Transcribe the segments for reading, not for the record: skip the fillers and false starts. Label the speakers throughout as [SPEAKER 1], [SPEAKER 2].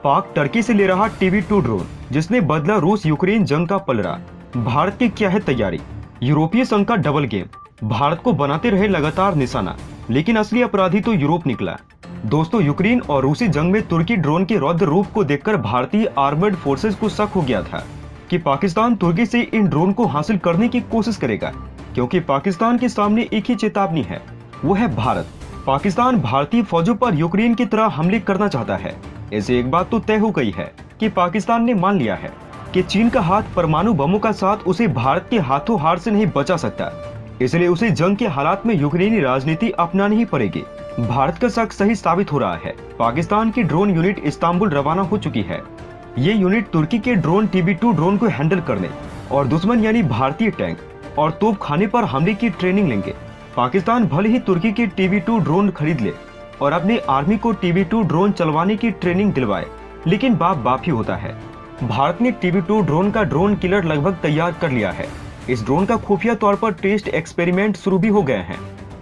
[SPEAKER 1] पाक टर्की से ले रहा TB2 ड्रोन, जिसने बदला रूस यूक्रेन जंग का पलड़ा। भारत की क्या है तैयारी? यूरोपीय संघ का डबल गेम। भारत को बनाते रहे लगातार निशाना, लेकिन असली अपराधी तो यूरोप निकला। दोस्तों, यूक्रेन और रूसी जंग में तुर्की ड्रोन के रौद्र रूप को देखकर भारतीय आर्मर्ड फोर्सेस को शक हो गया था कि पाकिस्तान तुर्की से इन ड्रोन को हासिल करने की कोशिश करेगा, क्योंकि पाकिस्तान के सामने एक ही चेतावनी है, वो है भारत। पाकिस्तान भारतीय फौजों पर यूक्रेन की तरह हमले करना चाहता है। ऐसे एक बात तो तय हो गई है कि पाकिस्तान ने मान लिया है कि चीन का हाथ परमाणु बमों का साथ उसे भारत के हाथों हार से नहीं बचा सकता, इसलिए उसे जंग के हालात में यूक्रेनी राजनीति अपनानी ही पड़ेगी। भारत का शक सही साबित हो रहा है। पाकिस्तान की ड्रोन यूनिट इस्तांबुल रवाना हो चुकी है। ये यूनिट तुर्की के ड्रोन TB2 ड्रोन को हैंडल करने और दुश्मन यानी भारतीय टैंक और तोप खाने पर हमले की ट्रेनिंग लेंगे। पाकिस्तान भले ही तुर्की के TB2 ड्रोन खरीद ले और अपनी आर्मी को TB2 ड्रोन चलवाने की ट्रेनिंग दिलवाए, लेकिन बाप बाप ही होता है। भारत ने TB2 ड्रोन का ड्रोन किलर लगभग तैयार कर लिया है। इस ड्रोन का खुफिया तौर पर टेस्ट एक्सपेरिमेंट शुरू भी हो गए हैं।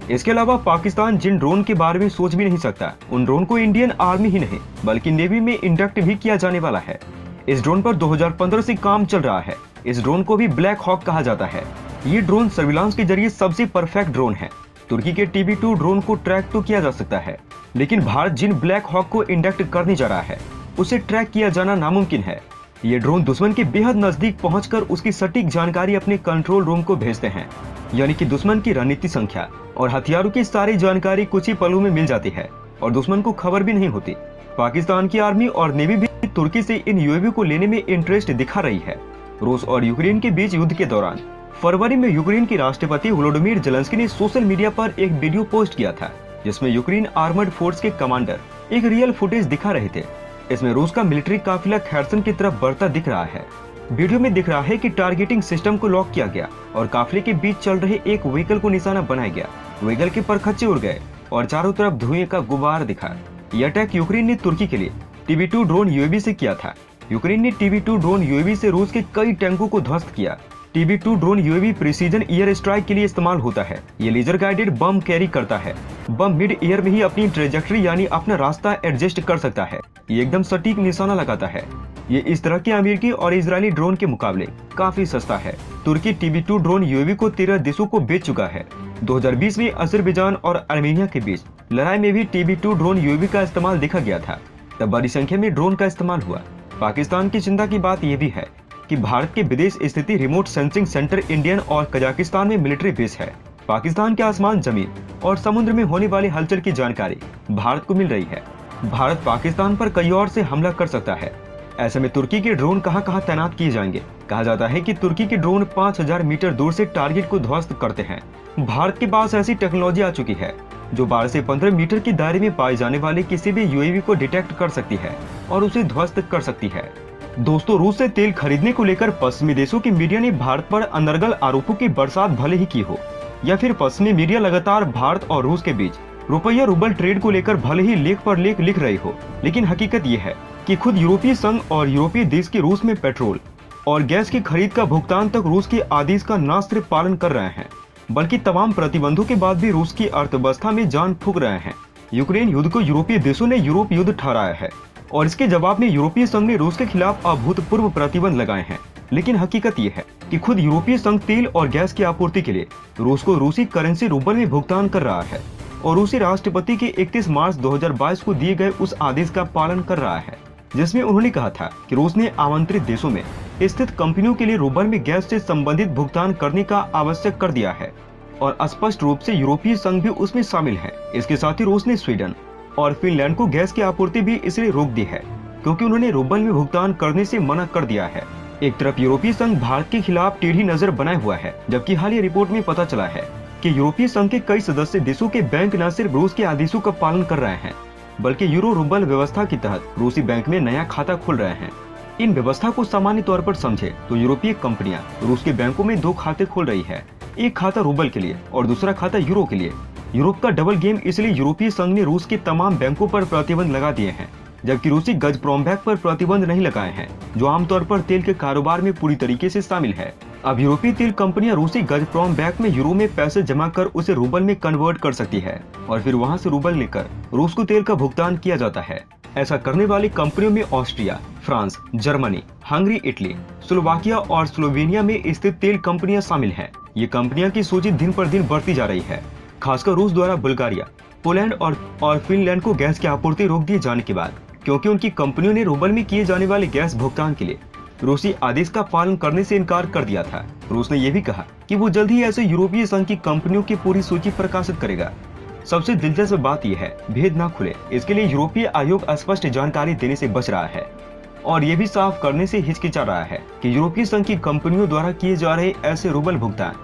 [SPEAKER 1] इसके अलावा पाकिस्तान जिन ड्रोन के बारे में सोच भी नहीं सकता, उन ड्रोन को इंडियन आर्मी ही नहीं बल्कि नेवी में इंडक्ट भी किया जाने वाला है। इस ड्रोन पर 2015 से काम चल रहा है। इस ड्रोन को भी ब्लैक हॉक कहा जाता है। ये ड्रोन सर्विलांस के जरिए सबसे परफेक्ट ड्रोन है। तुर्की के TB2 ड्रोन को ट्रैक तो किया जा सकता है, लेकिन भारत जिन ब्लैक हॉक को इंडक्ट करने जा रहा है, उसे ट्रैक किया जाना नामुमकिन है। ये ड्रोन दुश्मन के बेहद नजदीक पहुंचकर उसकी सटीक जानकारी अपने कंट्रोल रूम को भेजते हैं, यानी कि दुश्मन की रणनीति, संख्या और हथियारों की सारी जानकारी कुछ ही पलों में मिल जाती है और दुश्मन को खबर भी नहीं होती। पाकिस्तान की आर्मी और नेवी भी तुर्की से इन UAV को लेने में इंटरेस्ट दिखा रही है। रूस और यूक्रेन के बीच युद्ध के दौरान फरवरी में यूक्रेन के राष्ट्रपति वोलोडिमिर ज़ेलेंस्की ने सोशल मीडिया पर एक वीडियो पोस्ट किया था, जिसमें यूक्रेन आर्मर्ड फोर्स के कमांडर एक रियल फुटेज दिखा रहे थे। इसमें रूस का मिलिट्री काफिला खैरसन की तरफ बढ़ता दिख रहा है। वीडियो में दिख रहा है कि टारगेटिंग सिस्टम को लॉक किया गया और काफिले के बीच चल रहे एक व्हीकल को निशाना बनाया गया। व्हीकल के परखच्चे उड़ गए और चारों तरफ धुएं का गुबार दिखा। यह अटैक यूक्रेन ने तुर्की के लिए TB2 ड्रोन UAV से किया था। यूक्रेन ने TB2 ड्रोन UAV से रूस के कई टैंकों को ध्वस्त किया। TB2 drone UAV precision air strike के लिए इस्तेमाल होता है। ये लेजर गाइडेड बम कैरी करता है। बम मिड एयर में ही अपनी ट्रेजेक्टरी यानी अपना रास्ता एडजस्ट कर सकता है। ये एकदम सटीक निशाना लगाता है। ये इस तरह के अमेरिकी और इजरायली ड्रोन के मुकाबले काफी सस्ता है। तुर्की TB2 ड्रोन UAV को 13 देशों को बेच चुका है। 2020 में अजरबैजान और आर्मेनिया के बीच लड़ाई में भी TB2 ड्रोन UAV का इस्तेमाल देखा गया था। तब बड़ी संख्या में ड्रोन का इस्तेमाल हुआ। पाकिस्तान की चिंता की बात यह भी है कि भारत के विदेश स्थित रिमोट सेंसिंग सेंटर इंडियन और कजाकिस्तान में मिलिट्री बेस है। पाकिस्तान के आसमान, जमीन और समुद्र में होने वाली हलचल की जानकारी भारत को मिल रही है। भारत पाकिस्तान पर कई ओर से हमला कर सकता है। ऐसे में तुर्की के ड्रोन कहां तैनात किए जाएंगे? कहा जाता है कि तुर्की के ड्रोन 5000 मीटर दूर से टारगेट को ध्वस्त करते हैं। भारत के पास ऐसी टेक्नोलॉजी आ चुकी है जो 12 से 15 मीटर के दायरे में पाए जाने वाले किसी भी UAV को डिटेक्ट कर सकती है और उसे ध्वस्त कर सकती है। दोस्तों, रूस से तेल खरीदने को लेकर पश्चिमी देशों की मीडिया ने भारत पर अनर्गल आरोपों की बरसात भले ही की हो, या फिर पश्चिमी मीडिया लगातार भारत और रूस के बीच रुपया रूबल ट्रेड को लेकर भले ही लेख पर लेख लिख रही हो, लेकिन हकीकत ये है कि खुद यूरोपीय संघ और यूरोपीय देश के रूस में पेट्रोल और गैस की खरीद का भुगतान तक रूस के आदेश का न सिर्फ पालन कर रहे हैं, बल्कि तमाम प्रतिबंधों के बाद भी रूस की अर्थव्यवस्था में जान फूंक रहे हैं। यूक्रेन युद्ध को यूरोपीय देशों ने यूरोप युद्ध ठहराया है और इसके जवाब में यूरोपीय संघ ने रूस के खिलाफ अभूतपूर्व प्रतिबंध लगाए हैं। लेकिन हकीकत ये है कि खुद यूरोपीय संघ तेल और गैस की आपूर्ति के लिए रूस को रूसी करेंसी रूबल में भुगतान कर रहा है और रूसी राष्ट्रपति के 31 मार्च 2022 को दिए गए उस आदेश का पालन कर रहा है, जिसमें उन्होंने कहा था कि रूस ने आमंत्रित देशों में स्थित कंपनियों के लिए रूबल में गैस से संबंधित भुगतान करने का आवश्यक कर दिया है और स्पष्ट रूप से यूरोपीय संघ भी उसमें शामिल है। इसके साथ ही रूस ने स्वीडन और फिनलैंड को गैस की आपूर्ति भी इसलिए रोक दी है क्योंकि उन्होंने रूबल में भुगतान करने से मना कर दिया है। एक तरफ यूरोपीय संघ भारत के खिलाफ टेढ़ी नजर बनाए हुआ है, जबकि हालिया रिपोर्ट में पता चला है कि यूरोपीय संघ के कई सदस्य देशों के बैंक न सिर्फ रूस के आदेशों का पालन कर रहे हैं, बल्कि यूरो रूबल व्यवस्था के तहत रूसी बैंक में नया खाता खोल रहे हैं। इन व्यवस्था को सामान्य तौर पर समझे तो यूरोपीय कंपनियां रूस के बैंकों में 2 खाते खोल रही है, एक खाता रूबल के लिए और दूसरा खाता यूरो के लिए। यूरोप का डबल गेम, इसलिए यूरोपीय संघ ने रूस के तमाम बैंकों पर प्रतिबंध लगा दिए हैं, जबकि रूसी गजप्रॉम बैंक पर प्रतिबंध नहीं लगाए हैं, जो आमतौर पर तेल के कारोबार में पूरी तरीके से शामिल है। अब यूरोपीय तेल कंपनियां रूसी गजप्रॉम बैंक में यूरो में पैसे जमा कर उसे रूबल में कन्वर्ट कर सकती है और फिर वहां से रूबल लेकर रूस को तेल का भुगतान किया जाता है। ऐसा करने वाली कंपनियों में Austria, France, Germany, Hungary, Italy, Slovakia और स्लोवेनिया में स्थित तेल कंपनियां शामिल हैं। ये कंपनियां की सूची दिन पर दिन बढ़ती जा रही है। खासकर रूस द्वारा बुल्गारिया, पोलैंड और फिनलैंड को गैस की आपूर्ति रोक दिए जाने के बाद, क्योंकि उनकी कंपनियों ने रूबल में किए जाने वाले गैस भुगतान के लिए रूसी आदेश का पालन करने से इनकार कर दिया था। रूस ने यह भी कहा कि वो जल्द ही ऐसे यूरोपीय संघ की कंपनियों की पूरी सूची प्रकाशित करेगा। सबसे दिलचस्प बात यह है, भेद न खुले इसके लिए यूरोपीय आयोग स्पष्ट जानकारी देने से बच रहा है और ये भी साफ करने से हिचकिचा रहा है कि यूरोपीय संघ की कंपनियों द्वारा किए जा रहे ऐसे रूबल भुगतान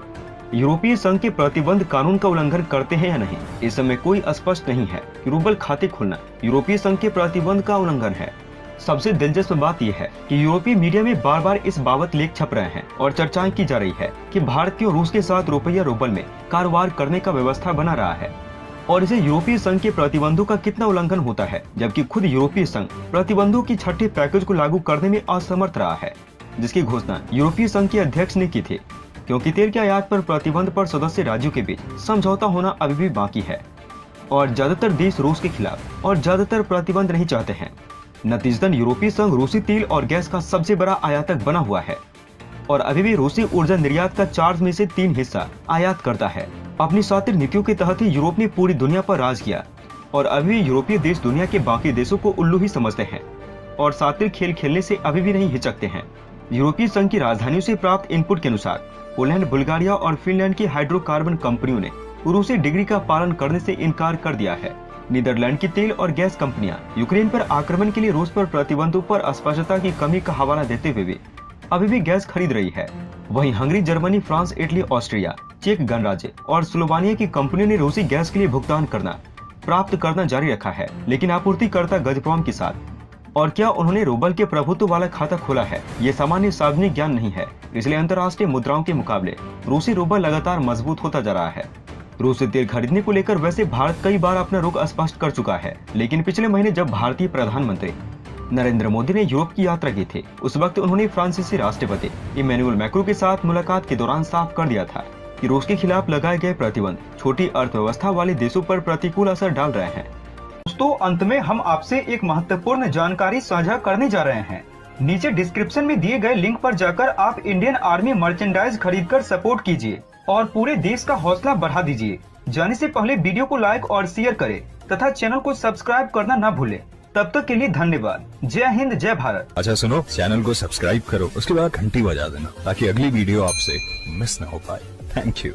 [SPEAKER 1] यूरोपीय संघ के प्रतिबंध कानून का उल्लंघन करते हैं या नहीं। इस समय कोई स्पष्ट नहीं है कि रूबल खाते खोलना यूरोपीय संघ के प्रतिबंध का उल्लंघन है। सबसे दिलचस्प बात यह है कि यूरोपीय मीडिया में बार बार इस बाबत लेख छप रहे हैं और चर्चाएं की जा रही है कि भारत के रूस के साथ रुपया रूबल में कारोबार करने का व्यवस्था बना रहा है और इसे यूरोपीय संघ के प्रतिबंधों का कितना उल्लंघन होता है, जबकि खुद यूरोपीय संघ प्रतिबंधों की छठे पैकेज को लागू करने में असमर्थ रहा है, जिसकी घोषणा यूरोपीय संघ के अध्यक्ष ने की थी। क्योंकि तेल के आयात पर प्रतिबंध पर सदस्य राज्यों के बीच समझौता होना अभी भी बाकी है और ज्यादातर देश रूस के खिलाफ और ज्यादातर प्रतिबंध नहीं चाहते हैं। नतीजतन यूरोपीय संघ रूसी तेल और गैस का सबसे बड़ा आयातक बना हुआ है और अभी भी रूसी ऊर्जा निर्यात का 4 में से 3 हिस्सा आयात करता है। अपनी शातिर नीतियों के तहत ही यूरोप ने पूरी दुनिया पर राज किया और अभी भी यूरोपीय देश दुनिया के बाकी देशों को उल्लू ही समझते हैं और शातिर खेल खेलने से अभी भी नहीं हिचकते हैं। यूरोपीय संघ की राजधानियों से प्राप्त इनपुट के अनुसार पोलैंड, बुल्गारिया और फिनलैंड की हाइड्रोकार्बन कंपनियों ने रूसी डिग्री का पालन करने से इनकार कर दिया है। नीदरलैंड की तेल और गैस कंपनियां यूक्रेन पर आक्रमण के लिए रूस पर प्रतिबंधों पर स्पष्टता की कमी का हवाला देते हुए भी अभी भी गैस खरीद रही है। वहीं Hungary, Germany, France, Italy, Austria, चेक गणराज्य और स्लोवानिया की कंपनियों ने रूसी गैस के लिए भुगतान प्राप्त करना जारी रखा है, लेकिन आपूर्तिकर्ता गज़प्रॉम के साथ। और क्या उन्होंने रूबल के प्रभुत्व वाला खाता खोला है, ये सामान्य सार्वजनिक ज्ञान नहीं है। इसलिए अंतर्राष्ट्रीय मुद्राओं के मुकाबले रूसी रूबल लगातार मजबूत होता जा रहा है। रूस से तेल खरीदने को लेकर वैसे भारत कई बार अपना रुख स्पष्ट कर चुका है, लेकिन पिछले महीने जब भारतीय प्रधानमंत्री नरेंद्र मोदी ने यूरोप की यात्रा की थी, उस वक्त उन्होंने फ्रांसीसी राष्ट्रपति इमैनुअल मैक्रों के साथ मुलाकात के दौरान साफ कर दिया था कि रूस के खिलाफ लगाए गए प्रतिबंध छोटी अर्थव्यवस्था वाले देशों पर प्रतिकूल असर डाल रहे हैं। दोस्तों, अंत में हम आपसे एक महत्वपूर्ण जानकारी साझा करने जा रहे हैं। नीचे डिस्क्रिप्शन में दिए गए लिंक पर जाकर आप इंडियन आर्मी मर्चेंडाइज खरीदकर सपोर्ट कीजिए और पूरे देश का हौसला बढ़ा दीजिए। जाने से पहले वीडियो को लाइक और शेयर करें तथा चैनल को सब्सक्राइब करना न भूलें। तब तक के लिए धन्यवाद। जय हिंद, जय भारत।
[SPEAKER 2] अच्छा सुनो, चैनल को सब्सक्राइब करो, उसके बाद घंटी बजा देना ताकि अगली वीडियो आपसे मिस न हो पाए। Thank you.